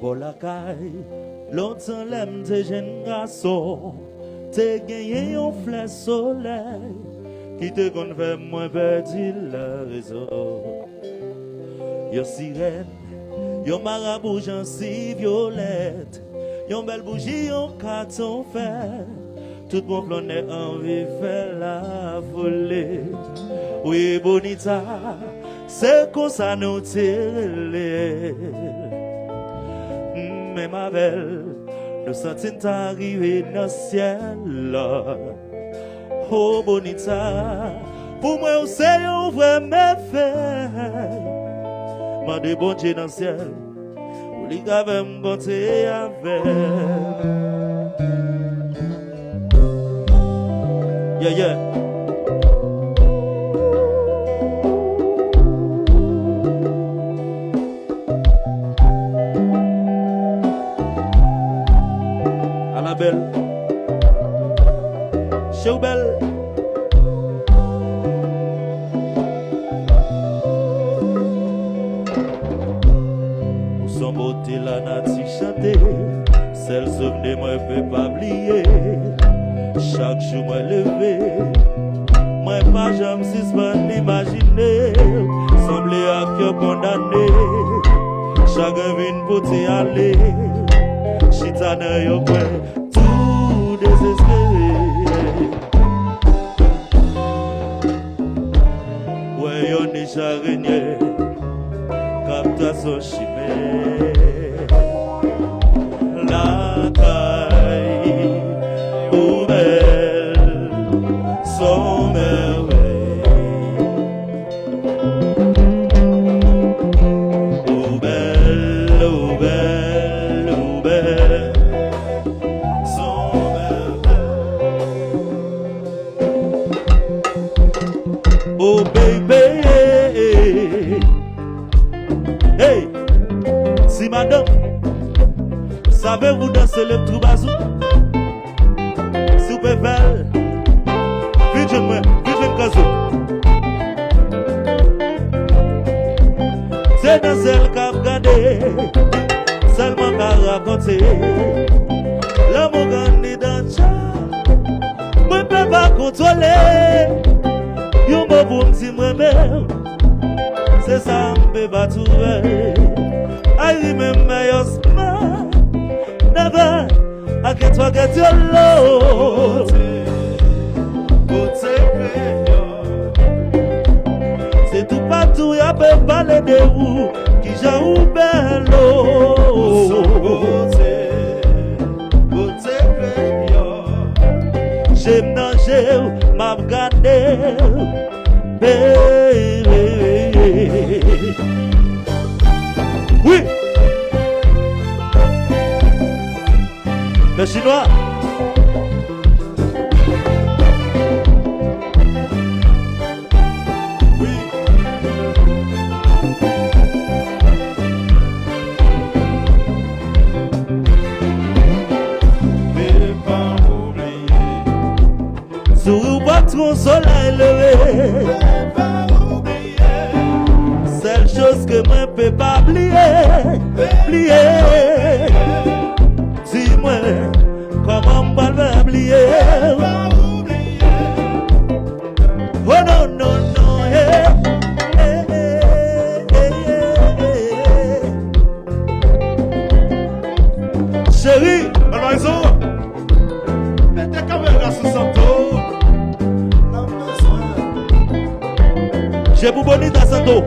Pour la caille, longtemps l'aime tes jeunes garçons, t'es gagné un flèche soleil, qui te convainc moins perdu la raison. Yo sirène, yo marabout si violette, yo belle bougie, yo carton fer, tout mon flonnet envie faire la folie. Oui, bonita, c'est comme ça nous tire. Mais ma belle, nous sentons arriver dans le ciel. Oh bonita, pour moi c'est un vrai méfait. M'a de bon Dieu dans le ciel, pour les gars me compter avec. Yeah, yeah. Belle, show belle. Pour son beauté la nature chanter, celle souvenir moi peut pas oublier. Chaque jour moi levé, moi pas jamais suspend d'imaginer. Semblé à cœur condamné, chacun vient pour t'y aller. Chita dans yo coin, tout désespéré. Ouais, yon est charigné, captation chimère. La caille, ou belle, son merveille. Ou belle, ou belle, ou belle. Oh baby, hey, si madame, savez-vous danser le troubazou? Si vous pouvez faire, vite moi, vite kazou. C'est dans celle qu'a regardé, seulement qu'a raconté. L'amour gagné dans le chat, moi ne peux pas contrôler. Yo me pour m'ti moi-même, c'est ça m'pe pas trouver. I remember your smile, never I get forget your love. C'est tout partout y'a peut parler de vous qui j'ai ou bello. J'aime nager, m'a regardé, baby. Oui. Le chinois. Oui. Sous le patron soleil levé, seule chose que moi ne peux pas oublier. Dis-moi comment on va l'oublier. Oh non, non, non, chérie, maison, mettez caméra sous son dos. J'ai pour bonita santo,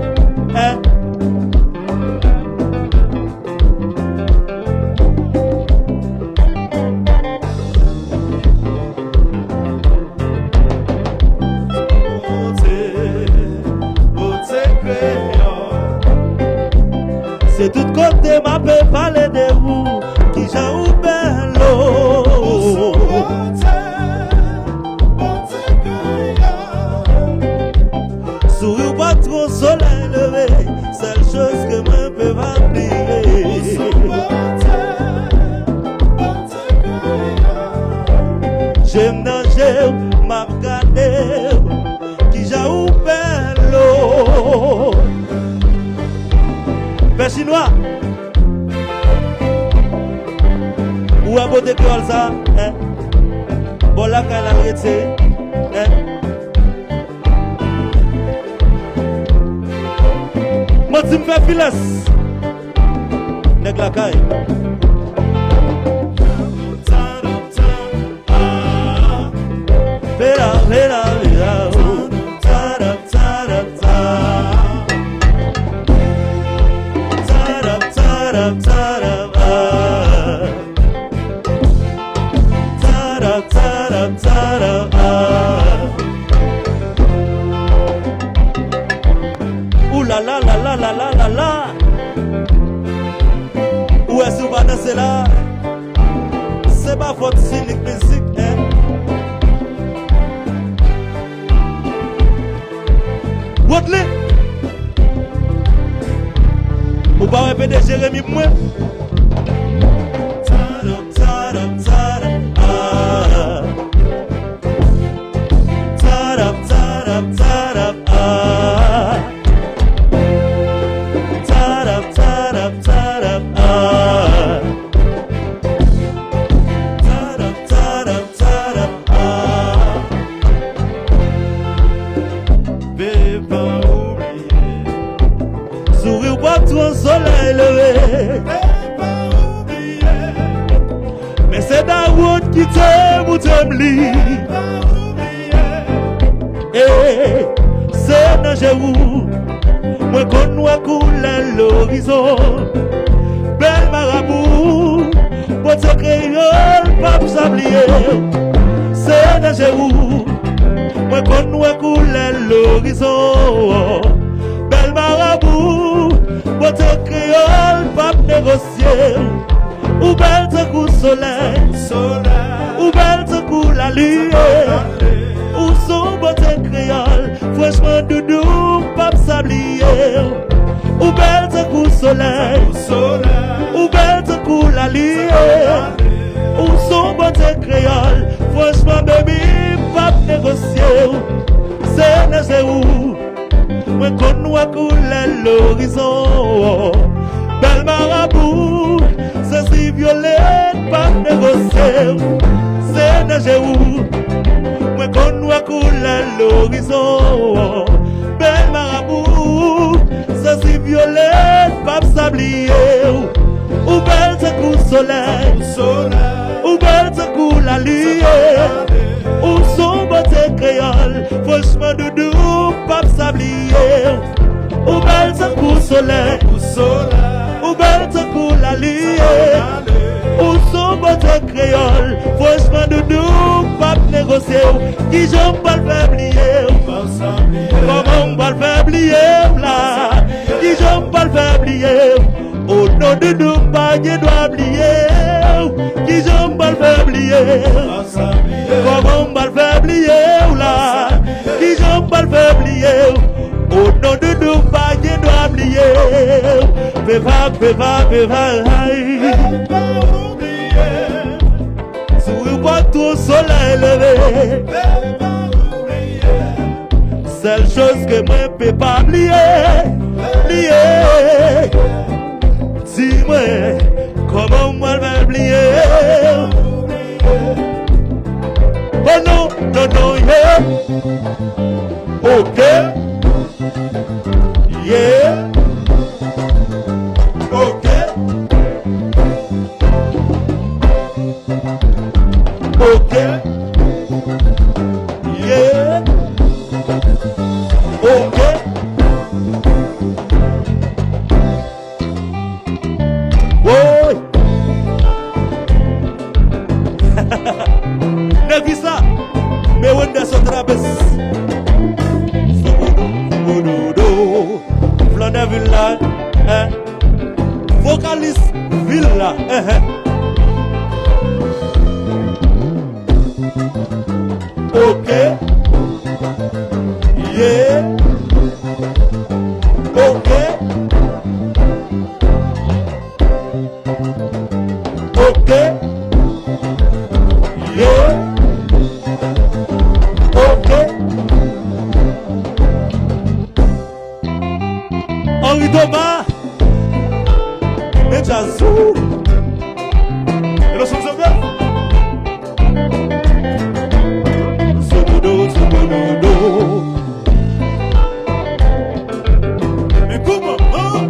hein? C'est tout côté m'a peut parler de vous qui j'ai ou bello. Sourire pas trop soleil levé, seule chose que moi peux pas oublier. J'aime nager, m'a regardé qui j'ai ou bello. chinois. Ou à bote kreyòl ça, hein? Bon la kay la rete, hein? Moi tu me fais files. Nèg la kay. Vera, vera, vera. Ouh la la la la la la la la. Où est-ce qu'on va danser là? C'est pas votre Sinik Mizik, hein? Wotley. Ou pas répéter Jérémy moi? Sourire partout au soleil levé. Mais c'est la route qui t'aime ou t'aime li. Et c'est dans Jérou, moi qu'on voit couler l'horizon. Belle marabout, bote kreyòl, pas s'oublier. C'est dans Jérou, moi qu'on voit couler l'horizon. Belle marabout, bote kreyòl, pas négocier. Ou belle te coup soleil, ou belle te coup la lumière. Ou son bote kreyòl, franchement doudou, pas s'oublier. Ou belle te coup soleil, ou belle te coup la lumière. Ou son bote kreyòl, franchement baby, pas négocier. C'est nagé où, moi qu'on voit couler l'horizon. Belle marabout, c'est si violette, pas négocier. C'est nagé où, moi qu'on voit couler l'horizon. Belle marabout, c'est si violette, pas s'oublier. Ou belle te coup soleil, ou belle te coup la lumière. Ou son bote kreyòl, franchement doudou, pas s'oublier. Ou belle te coup soleil, ou belle te coup la lumière. Ou son bote kreyòl, franchement doudou, pas négocier. Qui j'en pas le faire oublier? Comment on va le faire oublier là? Qui j'en pas le faire oublier? Oh non de nous pas je dois oublier. Qui j'en pas le faire oublier? Comment on va le faire oublier là? Qui j'en pas le faire oublier? Oh non de nous pas je dois oublier. Fais pas sourire tout au soleil levé. Seule chose que moi peux pas oublier. Dis-moi, comment moi vais oublier? Oh non, non, non, yeah. Ok. Yeah. Ok. Ok. Yeah. Ok. Oh. Ne vis ça. Mais on est sur Terrasse. Flâner villa, hein? Vocaliste villa, hein? Ok. Yeah. Ok. Ok. Yeah. Ok. Henri Thomas, jazz. Et le son de mais comment, hein?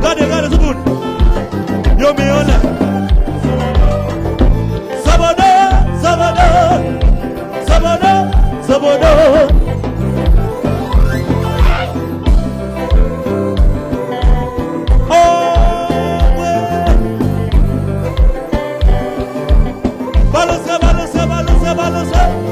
Gade, gade tout le monde. Yo me on Sabado, Sabado, Sabado, Sabado. Balance, balance, balance, balance.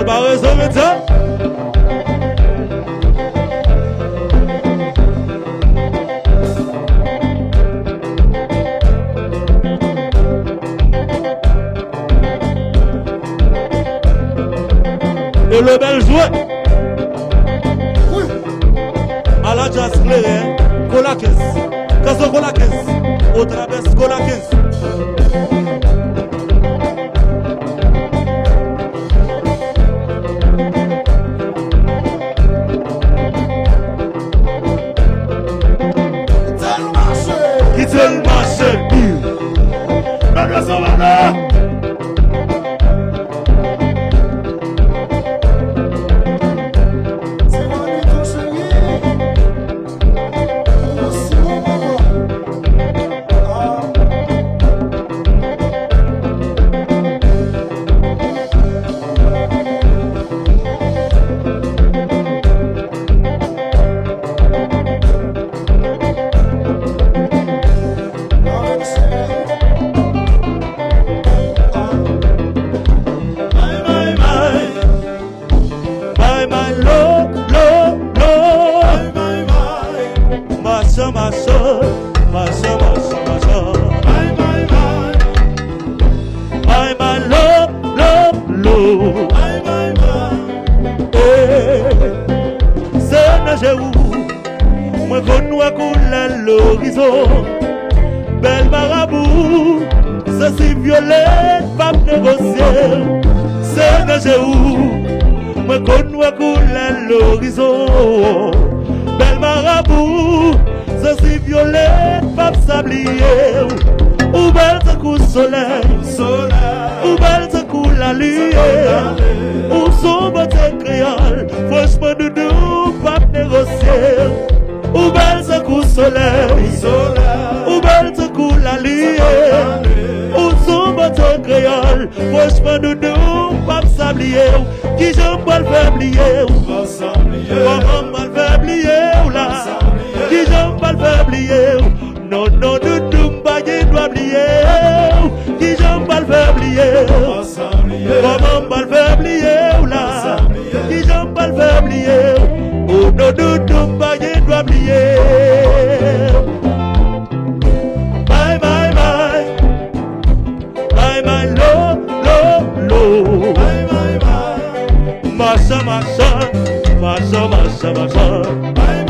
Pas de raison, mais ça. Et le bel jouet. Oui. À la jazz claire, Colakes. Caso Colakes. Otra vez Colakes. Quitte le marché. Mais le sauveur. Moi qu'on a coulé l'horizon, belle marabout, ça c'est violet, pas négocier. C'est que où, moi qu'on a coulé l'horizon, belle marabout, ça c'est violet, pas sablier. Ou belle te coup soleil, ou belle te coup la lumière, ou son bote kreyòl, franchement doudou, pas négocier. Ou belle te coup soleil, ou belle te coup la lumière, ou son bote kreyòl, franchement doudou, pas sablier. Qui j'en peux le faire oublier, comment mal faire oublier là, qui j'en peux le faire oublier. Non, non, doudou, pas qu'il doit oublier. Qui j'en pas le faire oublier. Comment pas le faire oublier là. Qui j'en pas le faire oublier. Oh, non, doudou, pas qu'il doit oublier. Bye, bye, bye. Bye, bye, lo, lo, lo. Bye, bye, bye. Masha, masha. Masha, masha, masha. Bye,